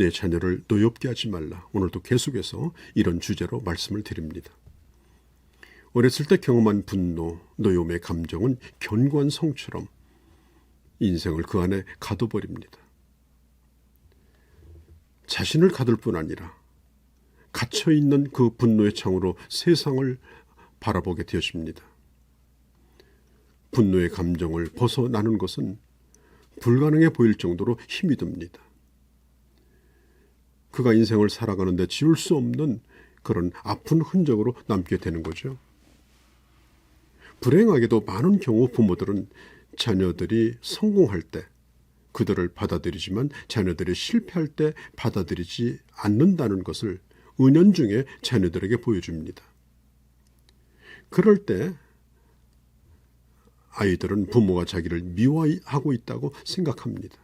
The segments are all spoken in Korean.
내 자녀를 노엽게 하지 말라. 오늘도 계속해서 이런 주제로 말씀을 드립니다. 어렸을 때 경험한 분노, 노여움의 감정은 견고한 성처럼 인생을 그 안에 가둬버립니다. 자신을 가둘 뿐 아니라 갇혀있는 그 분노의 창으로 세상을 바라보게 되어집니다. 분노의 감정을 벗어나는 것은 불가능해 보일 정도로 힘이 듭니다. 그가 인생을 살아가는데 지울 수 없는 그런 아픈 흔적으로 남게 되는 거죠. 불행하게도 많은 경우 부모들은 자녀들이 성공할 때 그들을 받아들이지만 자녀들이 실패할 때 받아들이지 않는다는 것을 은연중에 자녀들에게 보여줍니다. 그럴 때 아이들은 부모가 자기를 미워하고 있다고 생각합니다.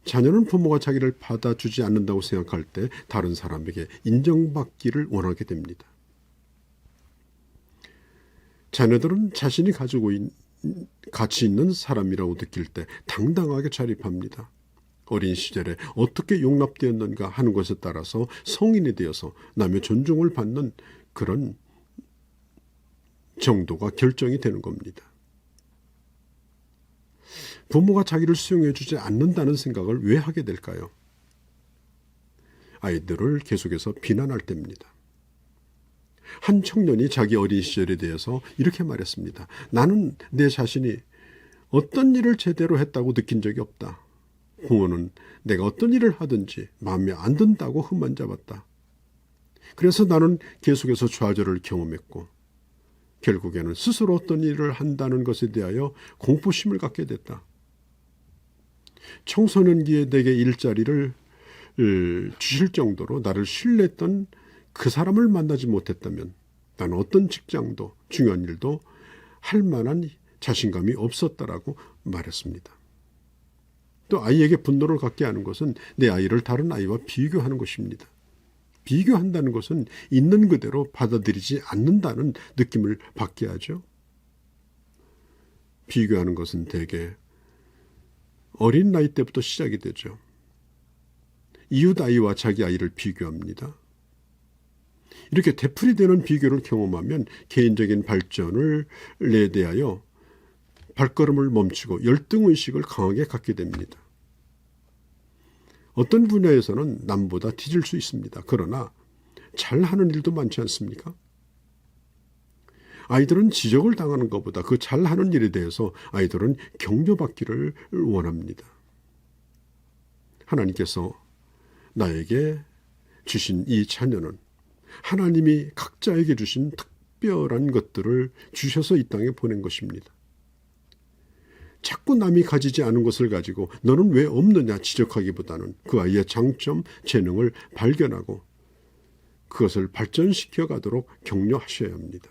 자녀는 부모가 자기를 받아주지 않는다고 생각할 때 다른 사람에게 인정받기를 원하게 됩니다. 자녀들은 자신이 가지고 가치 있는 사람이라고 느낄 때 당당하게 자립합니다. 어린 시절에 어떻게 용납되었는가 하는 것에 따라서 성인이 되어서 남의 존중을 받는 그런 정도가 결정이 되는 겁니다. 부모가 자기를 수용해 주지 않는다는 생각을 왜 하게 될까요? 아이들을 계속해서 비난할 때입니다. 한 청년이 자기 어린 시절에 대해서 이렇게 말했습니다. 나는 내 자신이 어떤 일을 제대로 했다고 느낀 적이 없다. 부모는 내가 어떤 일을 하든지 마음에 안 든다고 흠만 잡았다. 그래서 나는 계속해서 좌절을 경험했고 결국에는 스스로 어떤 일을 한다는 것에 대하여 공포심을 갖게 됐다. 청소년기에 내게 일자리를 주실 정도로 나를 신뢰했던 그 사람을 만나지 못했다면 나는 어떤 직장도 중요한 일도 할 만한 자신감이 없었다라고 말했습니다. 또 아이에게 분노를 갖게 하는 것은 내 아이를 다른 아이와 비교하는 것입니다. 비교한다는 것은 있는 그대로 받아들이지 않는다는 느낌을 받게 하죠. 비교하는 것은 대개 어린 나이 때부터 시작이 되죠. 이웃 아이와 자기 아이를 비교합니다. 이렇게 되풀이되는 비교를 경험하면 개인적인 발전을 대하여 발걸음을 멈추고 열등의식을 강하게 갖게 됩니다. 어떤 분야에서는 남보다 뒤질 수 있습니다. 그러나 잘하는 일도 많지 않습니까? 아이들은 지적을 당하는 것보다 그 잘하는 일에 대해서 아이들은 격려받기를 원합니다. 하나님께서 나에게 주신 이 자녀는 하나님이 각자에게 주신 특별한 것들을 주셔서 이 땅에 보낸 것입니다. 자꾸 남이 가지지 않은 것을 가지고 너는 왜 없느냐 지적하기보다는 그 아이의 장점, 재능을 발견하고 그것을 발전시켜 가도록 격려하셔야 합니다.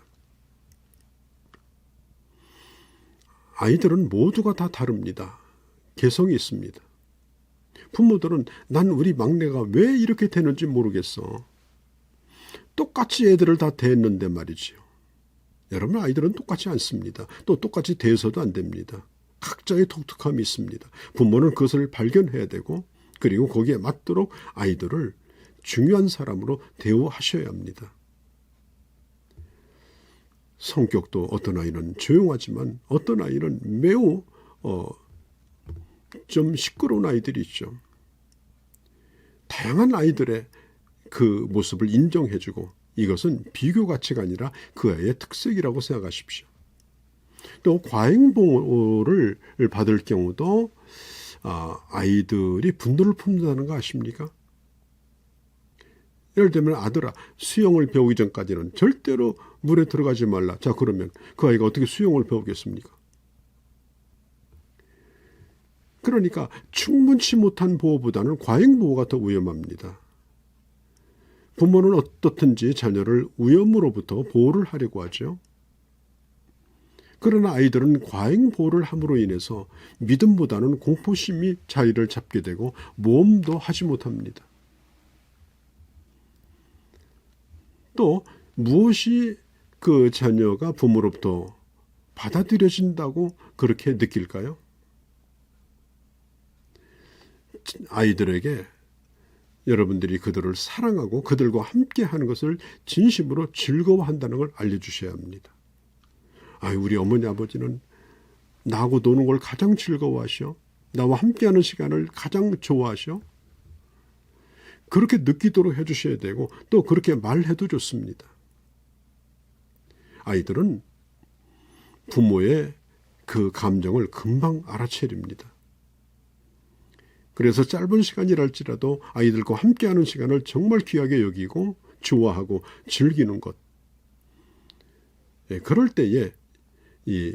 아이들은 모두가 다 다릅니다. 개성이 있습니다. 부모들은 난 우리 막내가 왜 이렇게 되는지 모르겠어. 똑같이 애들을 다 대했는데 말이지요. 여러분, 아이들은 똑같지 않습니다. 또 똑같이 대해서도 안 됩니다. 각자의 독특함이 있습니다. 부모는 그것을 발견해야 되고 그리고 거기에 맞도록 아이들을 중요한 사람으로 대우하셔야 합니다. 성격도 어떤 아이는 조용하지만 어떤 아이는 매우 좀 시끄러운 아이들이 있죠. 다양한 아이들의 그 모습을 인정해주고 이것은 비교 가치가 아니라 그 아이의 특색이라고 생각하십시오. 또 과잉보호를 받을 경우도 아이들이 분노를 품는다는 거 아십니까? 예를 들면 아들아, 수영을 배우기 전까지는 절대로 물에 들어가지 말라. 자, 그러면 그 아이가 어떻게 수영을 배우겠습니까? 그러니까 충분치 못한 보호보다는 과잉보호가 더 위험합니다. 부모는 어떻든지 자녀를 위험으로부터 보호를 하려고 하죠. 그러나 아이들은 과잉보호를 함으로 인해서 믿음보다는 공포심이 자리를 잡게 되고 모험도 하지 못합니다. 또 무엇이 그 자녀가 부모로부터 받아들여진다고 그렇게 느낄까요? 아이들에게 여러분들이 그들을 사랑하고 그들과 함께 하는 것을 진심으로 즐거워한다는 걸 알려주셔야 합니다. 우리 어머니 아버지는 나하고 노는 걸 가장 즐거워하셔. 나와 함께하는 시간을 가장 좋아하셔. 그렇게 느끼도록 해주셔야 되고 또 그렇게 말해도 좋습니다. 아이들은 부모의 그 감정을 금방 알아채립니다. 그래서 짧은 시간이랄지라도 아이들과 함께하는 시간을 정말 귀하게 여기고 좋아하고 즐기는 것. 그럴 때에 이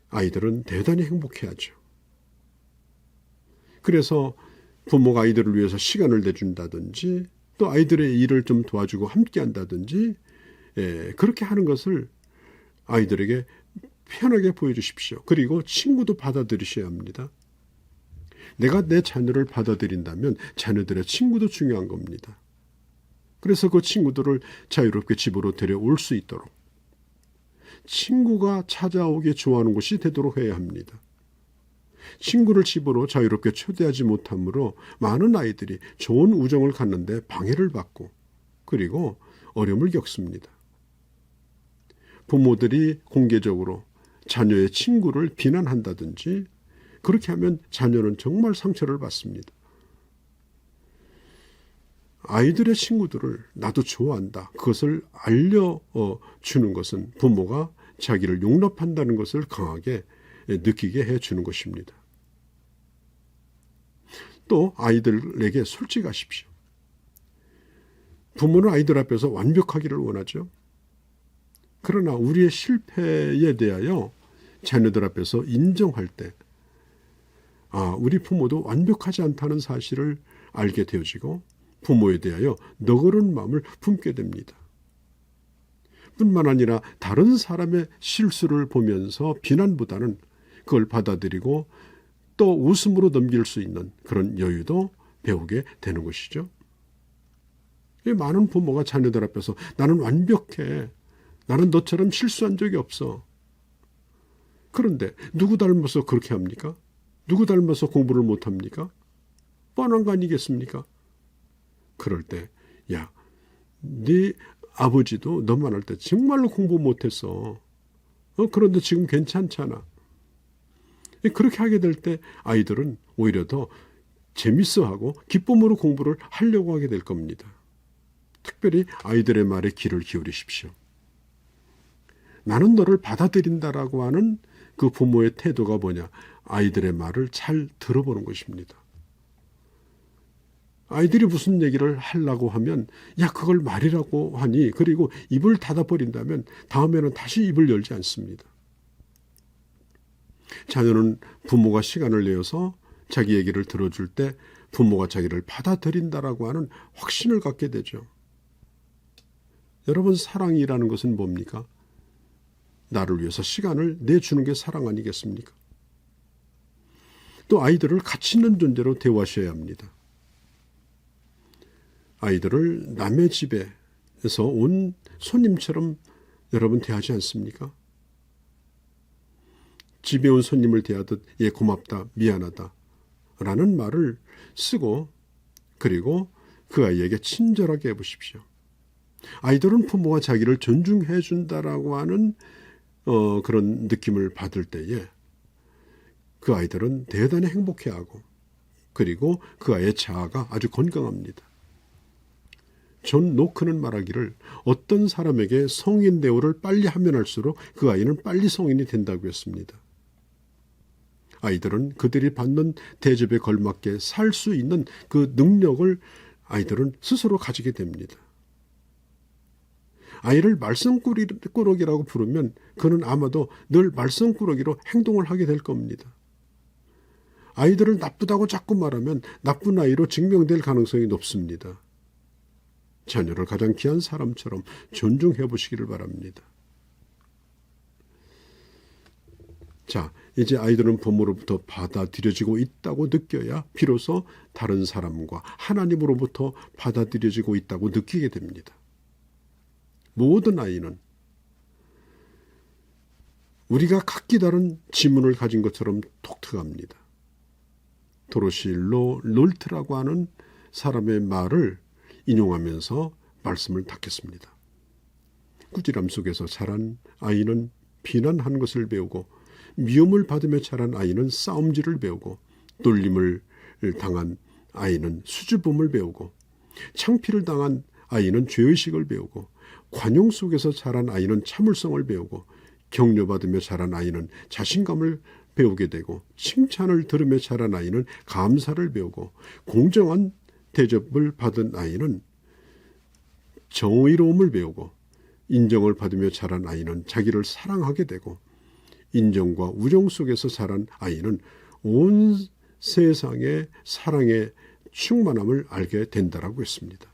아이들은 대단히 행복해하죠. 그래서 부모가 아이들을 위해서 시간을 내준다든지 또 아이들의 일을 좀 도와주고 함께한다든지 그렇게 하는 것을 아이들에게 편하게 보여주십시오. 그리고 친구도 받아들이셔야 합니다. 내가 내 자녀를 받아들인다면 자녀들의 친구도 중요한 겁니다. 그래서 그 친구들을 자유롭게 집으로 데려올 수 있도록 친구가 찾아오기 좋아하는 곳이 되도록 해야 합니다. 친구를 집으로 자유롭게 초대하지 못하므로 많은 아이들이 좋은 우정을 갖는데 방해를 받고 그리고 어려움을 겪습니다. 부모들이 공개적으로 자녀의 친구를 비난한다든지 그렇게 하면 자녀는 정말 상처를 받습니다. 아이들의 친구들을 나도 좋아한다. 그것을 알려주는 것은 부모가 자기를 용납한다는 것을 강하게 느끼게 해주는 것입니다. 또 아이들에게 솔직하십시오. 부모는 아이들 앞에서 완벽하기를 원하죠. 그러나 우리의 실패에 대하여 자녀들 앞에서 인정할 때 우리 부모도 완벽하지 않다는 사실을 알게 되어지고 부모에 대하여 너그러운 마음을 품게 됩니다. 뿐만 아니라 다른 사람의 실수를 보면서 비난보다는 그걸 받아들이고 또 웃음으로 넘길 수 있는 그런 여유도 배우게 되는 것이죠. 많은 부모가 자녀들 앞에서 나는 완벽해. 나는 너처럼 실수한 적이 없어. 그런데 누구 닮아서 그렇게 합니까? 누구 닮아서 공부를 못합니까? 뻔한 거 아니겠습니까? 그럴 때 네 아버지도 너만 할 때 정말로 공부 못했어. 그런데 지금 괜찮잖아. 그렇게 하게 될 때 아이들은 오히려 더 재밌어하고 기쁨으로 공부를 하려고 하게 될 겁니다. 특별히 아이들의 말에 귀를 기울이십시오. 나는 너를 받아들인다라고 하는 그 부모의 태도가 뭐냐? 아이들의 말을 잘 들어보는 것입니다. 아이들이 무슨 얘기를 하려고 하면 그걸 말이라고 하니 그리고 입을 닫아버린다면 다음에는 다시 입을 열지 않습니다. 자녀는 부모가 시간을 내어서 자기 얘기를 들어줄 때 부모가 자기를 받아들인다라고 하는 확신을 갖게 되죠. 여러분, 사랑이라는 것은 뭡니까? 나를 위해서 시간을 내주는 게 사랑 아니겠습니까? 또 아이들을 가치 있는 존재로 대우하셔야 합니다. 아이들을 남의 집에서 온 손님처럼 여러분 대하지 않습니까? 집에 온 손님을 대하듯 고맙다, 미안하다 라는 말을 쓰고 그리고 그 아이에게 친절하게 해보십시오. 아이들은 부모가 자기를 존중해 준다라고 하는 그런 느낌을 받을 때에 그 아이들은 대단히 행복해하고 그리고 그 아이의 자아가 아주 건강합니다. 존 노크는 말하기를 어떤 사람에게 성인 대우를 빨리 하면 할수록 그 아이는 빨리 성인이 된다고 했습니다. 아이들은 그들이 받는 대접에 걸맞게 살 수 있는 그 능력을 아이들은 스스로 가지게 됩니다. 아이를 말썽꾸러기라고 부르면 그는 아마도 늘 말썽꾸러기로 행동을 하게 될 겁니다. 아이들을 나쁘다고 자꾸 말하면 나쁜 아이로 증명될 가능성이 높습니다. 자녀를 가장 귀한 사람처럼 존중해 보시기를 바랍니다. 자, 이제 아이들은 부모로부터 받아들여지고 있다고 느껴야 비로소 다른 사람과 하나님으로부터 받아들여지고 있다고 느끼게 됩니다. 모든 아이는 우리가 각기 다른 지문을 가진 것처럼 독특합니다. 도로시 롤트라고 하는 사람의 말을 인용하면서 말씀을 닫겠습니다. 꾸지람 속에서 자란 아이는 비난하는 것을 배우고, 미움을 받으며 자란 아이는 싸움질을 배우고, 놀림을 당한 아이는 수줍음을 배우고, 창피를 당한 아이는 죄의식을 배우고, 관용 속에서 자란 아이는 참을성을 배우고, 격려받으며 자란 아이는 자신감을 배우게 되고, 칭찬을 들으며 자란 아이는 감사를 배우고, 공정한 대접을 받은 아이는 정의로움을 배우고, 인정을 받으며 자란 아이는 자기를 사랑하게 되고, 인정과 우정 속에서 자란 아이는 온 세상의 사랑의 충만함을 알게 된다라고 했습니다.